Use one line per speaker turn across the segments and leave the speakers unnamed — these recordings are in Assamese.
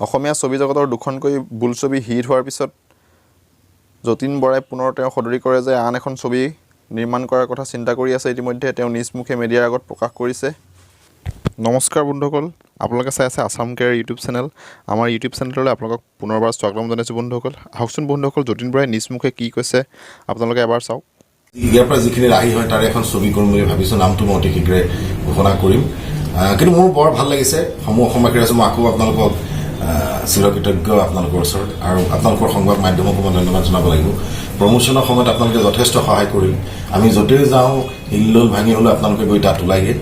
অসমীয়া ছবি জগতৰ দুখনকৈ বোলছবি হিট হোৱাৰ পিছত যতীন বৰাই পুনৰ তেওঁ সদৰি কৰে যে আন এখন ছবি নিৰ্মাণ কৰাৰ কথা চিন্তা কৰি আছে। ইতিমধ্যে তেওঁ নিজ মুখে মিডিয়াৰ আগত প্ৰকাশ কৰিছে। নমস্কাৰ বন্ধুসকল, আপোনালোকে চাই আছে আছাম কেয়াৰ ইউটিউব চেনেল। আমাৰ ইউটিউব চেনেললৈ আপোনালোকক পুনৰবাৰ স্বাগতম জনাইছোঁ বন্ধুসকল। আহকচোন বন্ধুসকল, যতীন বৰাই নিজ মুখে কি কৈছে আপোনালোকে এবাৰ চাওক।
ইয়াৰ পৰা যিখিনি ৰাহি হয় তাৰে এখন ছবি কৰিম বুলি ভাবিছোঁ। নামটো মই অতি শীঘ্ৰে ঘোষণা কৰিম। কিন্তু মোৰ বৰ ভাল লাগিছে সমূহ অসমবাসীৰ আছে। মই আকৌ আপোনালোকক চিৰকৃতজ্ঞ আপোনালোকৰ ওচৰত, আৰু আপোনালোকৰ সংবাদ মাধ্যমকো মই ধন্যবাদ জনাব লাগিব। প্ৰমোশ্যনৰ সময়ত আপোনালোকে যথেষ্ট সহায় কৰিল। আমি য'তেই যাওঁ হিল্লোল ভাঙি হ'লেও আপোনালোকে গৈ তাত ওলাইগে।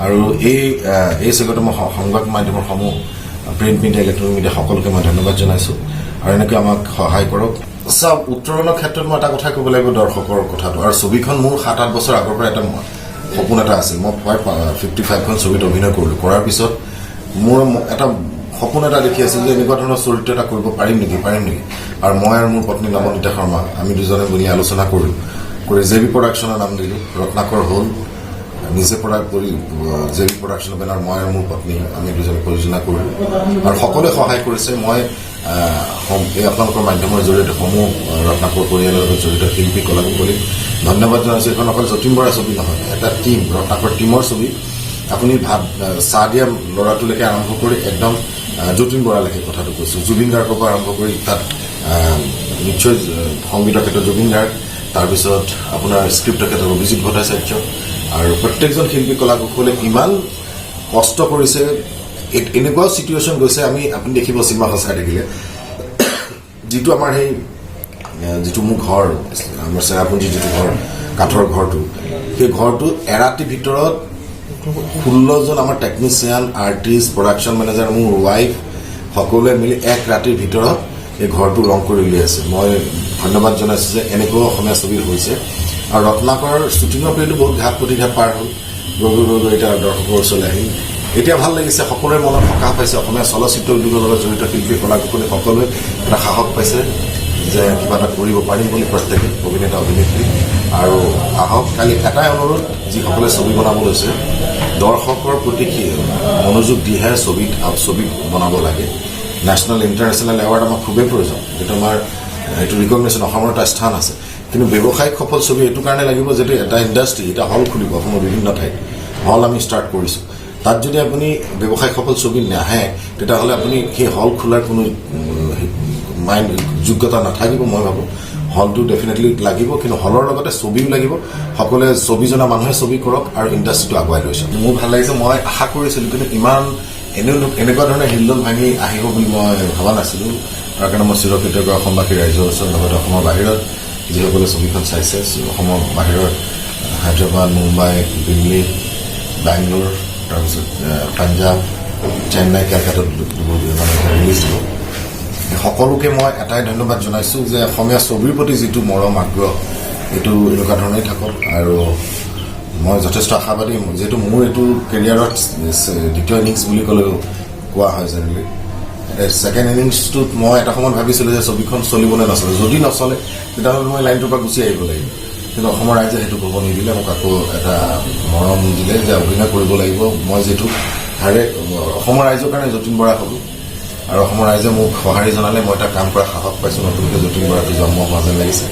আৰু এই চেগতে মই সংবাদ মাধ্যমৰ সমূহ প্ৰিণ্ট মিডিয়া, ইলেক্ট্ৰনিক মিডিয়া সকলোকে মই ধন্যবাদ জনাইছোঁ, আৰু এনেকৈ আমাক সহায় কৰক। চাওক, উত্তৰণৰ ক্ষেত্ৰত মই এটা কথা ক'ব লাগিব দৰ্শকৰ কথাটো। আৰু ছবিখন মোৰ 7-8 বছৰ আগৰ পৰা এটা সপোন এটা আছিল। মই প্ৰায় 55খন ছবিত অভিনয় কৰিলোঁ। কৰাৰ পিছত মোৰ এটা সপোন এটা দেখি আছিল যে এনেকুৱা ধৰণৰ চৰিত্ৰ এটা কৰিব পাৰিম নেকি। আৰু মই আৰু মোৰ পত্নী নৱনীতা শৰ্মা আমি দুজনে মিলি আলোচনা কৰিলোঁ। জেবি প্ৰডাকশ্যনৰ নাম দিলোঁ। ৰত্নাকৰ হ'ল নিজে জেবি প্ৰডাকশ্যনৰ বেনাৰ মই আৰু মোৰ পত্নী আমি দুজনে পৰিচালনা কৰিলোঁ, আৰু সকলোৱে সহায় কৰিছে। মই এই আপোনালোকৰ মাধ্যমৰ জৰিয়তে সমূহ ৰত্নাকৰ পৰিয়ালৰ লগত জড়িত শিল্পী কলাকুশলীক ধন্যবাদ জনাইছোঁ। এইখন অকল যতীন বৰা ছবি নহয়, এটা টীম, ৰত্নাকৰ টীমৰ ছবি। আপুনি চাহ দিয়া ল'ৰাটোলৈকে আৰম্ভ কৰি একদম যতীন বৰালৈকে কথাটো কৈছোঁ। জুবিন গাৰ্গৰ পৰা আৰম্ভ কৰি তাত নিশ্চয় সংগীতৰ ক্ষেত্ৰত জুবিন গাৰ্গ, তাৰপিছত আপোনাৰ স্ক্ৰিপ্টৰ ক্ষেত্ৰত অভিজিত ভট্টাচাৰ্য, আৰু প্ৰত্যেকজন শিল্পী কলাকুশলীয়ে ইমান কষ্ট কৰিছে। এনেকুৱাও চিটুৱেশ্যন গৈছে, আপুনি দেখিব চিনেমাখন চাই থাকিলে, যিটো আমাৰ যিটো মোৰ ঘৰ, আমাৰ চেৰাপুঞ্জীৰ যিটো ঘৰ, কাঠৰ ঘৰটো, সেই ঘৰটো এৰাতিৰ ভিতৰত 16জন আমাৰ টেকনিচিয়ান, আৰ্টিষ্ট, প্ৰডাকশ্যন মেনেজাৰ, মোৰ ৱাইফ সকলোৱে মিলি এক ৰাতিৰ ভিতৰত এই ঘৰটো ৰং কৰি উলিয়াইছে। মই ধন্যবাদ জনাইছোঁ যে এনেকুৱাও অসমীয়া ছবি হৈছে। আৰু ৰত্নাকৰ শ্বুটিঙৰ পিৰিয়ডটো বহুত ঘাট প্ৰতিঘাত পাৰ হ'ল, গৈ এতিয়া দৰ্শকৰ ওচৰলৈ আহিল। এতিয়া ভাল লাগিছে, সকলোৰে মনত সকাহ পাইছে। অসমীয়া চলচ্চিত্ৰ উদ্যোগৰ লগত জড়িত শিল্পী কলাকুশলী সকলোৱে এটা সাহস পাইছে যে কিবা এটা কৰিব পাৰিম বুলি, প্ৰত্যেকে অভিনেতা অভিনেত্ৰী। আৰু আহক, কালি এটাই অনুৰোধ, যিসকলে ছবি বনাব লৈছে দৰ্শকৰ প্ৰতি মনোযোগ দিহে ছবি বনাব লাগে। নেশ্যনেল ইণ্টাৰনেশ্যনেল এৱাৰ্ড আমাক খুবেই প্ৰয়োজন, যিটো আমাৰ এইটো ৰিকগনিশ্যন, অসমৰ এটা স্থান আছে। কিন্তু ব্যৱসায়িক সফল ছবি এইটো কাৰণে লাগিব যিটো এটা ইণ্ডাষ্ট্ৰী, এটা হল খুলিব অসমৰ বিভিন্ন ঠাইত। হল আমি ষ্টাৰ্ট কৰিছোঁ। তাত যদি আপুনি ব্যৱসায়িক সফল ছবি নাহে, তেতিয়াহ'লে আপুনি সেই হল খোলাৰ কোনো যোগ্যতা নাথাকিব। মই ভাবোঁ হলটো ডেফিনেটলি লাগিব, কিন্তু হলৰ লগতে ছবিও লাগিব। সকলোৱে ছবি জনা মানুহে ছবি কৰক আৰু ইণ্ডাষ্ট্ৰিটো আগুৱাই লৈছে। মোৰ ভাল লাগিছে। মই আশা কৰিছিলোঁ, কিন্তু ইমান এনেকুৱা ধৰণে হিল্লোল ভাঙি আহিব বুলি মই ভবা নাছিলোঁ। তাৰ কাৰণে মই চিৰকৃতজ্ঞ অসমবাসী ৰাইজৰ ওচৰত, লগতে অসমৰ বাহিৰত যিসকলে ছবিখন চাইছে। অসমৰ বাহিৰত হায়দৰাবাদ, মুম্বাই, দিল্লী, বেংগলোৰ, তাৰপিছত পাঞ্জাৱ, চেন্নাই, কেলকাতাত ৰিলিজ হ'ব। সকলোকে মই এটাই ধন্যবাদ জনাইছোঁ যে অসমীয়া ছবিৰ প্ৰতি যিটো মৰম আগ্ৰহ, এইটো এনেকুৱা ধৰণেই থাকক। আৰু মই যথেষ্ট আশাবাদী, যিহেতু মোৰ এইটো কেৰিয়াৰত দ্বিতীয় ইনিংছ বুলি ক'লেও কোৱা হয় জেনেৰেলি। ছেকেণ্ড ইনিংছটোত মই এটা সময়ত ভাবিছিলোঁ যে ছবিখন চলিবলৈ নচলে। যদি নচলে তেতিয়াহ'লে মই লাইনটোৰ পৰা গুচি আহিব লাগিব। কিন্তু অসমৰ ৰাইজে সেইটো ক'ব নিদিলে। মোক আকৌ এটা মৰম দিলে যে অভিনয় কৰিব লাগিব। মই যিটো অসমৰ ৰাইজৰ কাৰণে যতীন বৰা হ'লোঁ, আৰু অসমৰ ৰাইজে মোক সঁহাৰি জনালে। মই এটা কাম কৰা সাহস পাইছোঁ। নতুনকৈ যতীন বৰাটো জন্ম হোৱা যেন লাগিছে,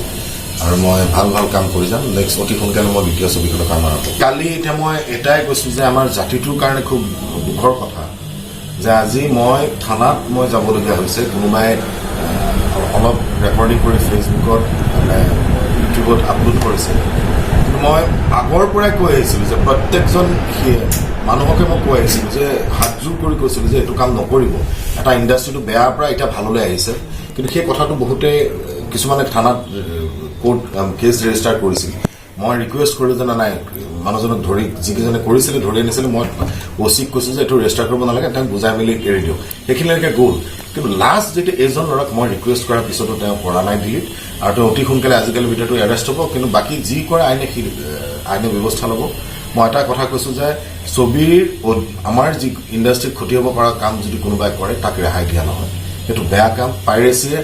আৰু মই ভাল কাম কৰি যাম। নেক্সট অতি সোনকালে মই দ্বিতীয় ছবিখনৰ কাম আৰম্ভ। কালি এতিয়া মই এটাই কৈছোঁ যে আমাৰ জাতিটোৰ কাৰণে খুব দুখৰ কথা যে আজি মই থানাত যাবলগীয়া হৈছে। কোনোবাই অলপ ৰেকৰ্ডিং কৰি ফেচবুকত, ইউটিউবত আপলোড কৰিছে। কিন্তু মই আগৰ পৰাই কৈ আহিছিলোঁ যে প্ৰত্যেকজন মানুহকে মই কৈ আহিছিলোঁ যে হাতযোৰ কৰি কৈছিলোঁ যে এইটো কাম নকৰিব। এটা ইণ্ডাষ্ট্ৰিটো বেয়াৰ পৰা এতিয়া ভাললৈ আহিছে। কিন্তু সেই কথাটো বহুতে কিছুমানে থানাত কেছ ৰেজিষ্টাৰ কৰিছিল। মই ৰিকুৱেষ্ট কৰিলোঁ যে নাই, মানুহজনক ধৰি, যিকেইজনে কৰিছিলে ধৰি আনিছিলে, মই অচিক কৈছোঁ যে এইটো ৰেজিষ্টাৰ কৰিব নালাগে, তেওঁক বুজাই মেলি এৰি দিওঁ। সেইখিনিলৈকে গ'ল। কিন্তু লাষ্ট যেতিয়া এইজন ল'ৰাক মই ৰিকুৱেষ্ট কৰাৰ পিছতো তেওঁ কৰা নাই ডিলিট, আৰু তেওঁ অতি সোনকালে আজিকালিৰ ভিতৰতো এৰেষ্ট হ'ব। কিন্তু বাকী যি কৰে আইনে ব্যৱস্থা ল'ব। মই এটা কথা কৈছোঁ যে ছবিৰ আমাৰ যি ইণ্ডাষ্ট্ৰিত ক্ষতি হ'ব পৰা কাম যদি কোনোবাই কৰে, তাক ৰেহাই দিয়া নহয়। সেইটো বেয়া কাম। পাইৰেচিয়ে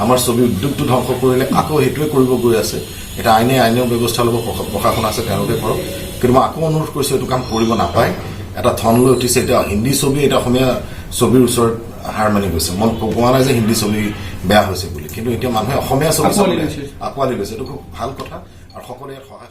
আমাৰ ছবি উদ্যোগটো ধ্বংস কৰিলে, আকৌ সেইটোৱে কৰিব গৈ আছে। এটা আইনেও ব্যৱস্থা ল'ব, প্ৰশাসন আছে, তেওঁলোকে কৰক। কিন্তু মই আকৌ অনুৰোধ কৰিছোঁ, এইটো কাম কৰিব নাপায়। এটা ধন লৈ উঠিছে। এতিয়া হিন্দী ছবি, এটা অসমীয়া ছবিৰ ওচৰত হাৰ মানি গৈছে মই কোৱা নাই যে হিন্দী ছবি বেয়া হৈছে বুলি কিন্তু এতিয়া মানুহে অসমীয়া ছবি
আঁকোৱালি লৈছে।
আঁকোৱালি লৈছে এইটো খুব ভাল কথা আৰু সকলোৱে সহায়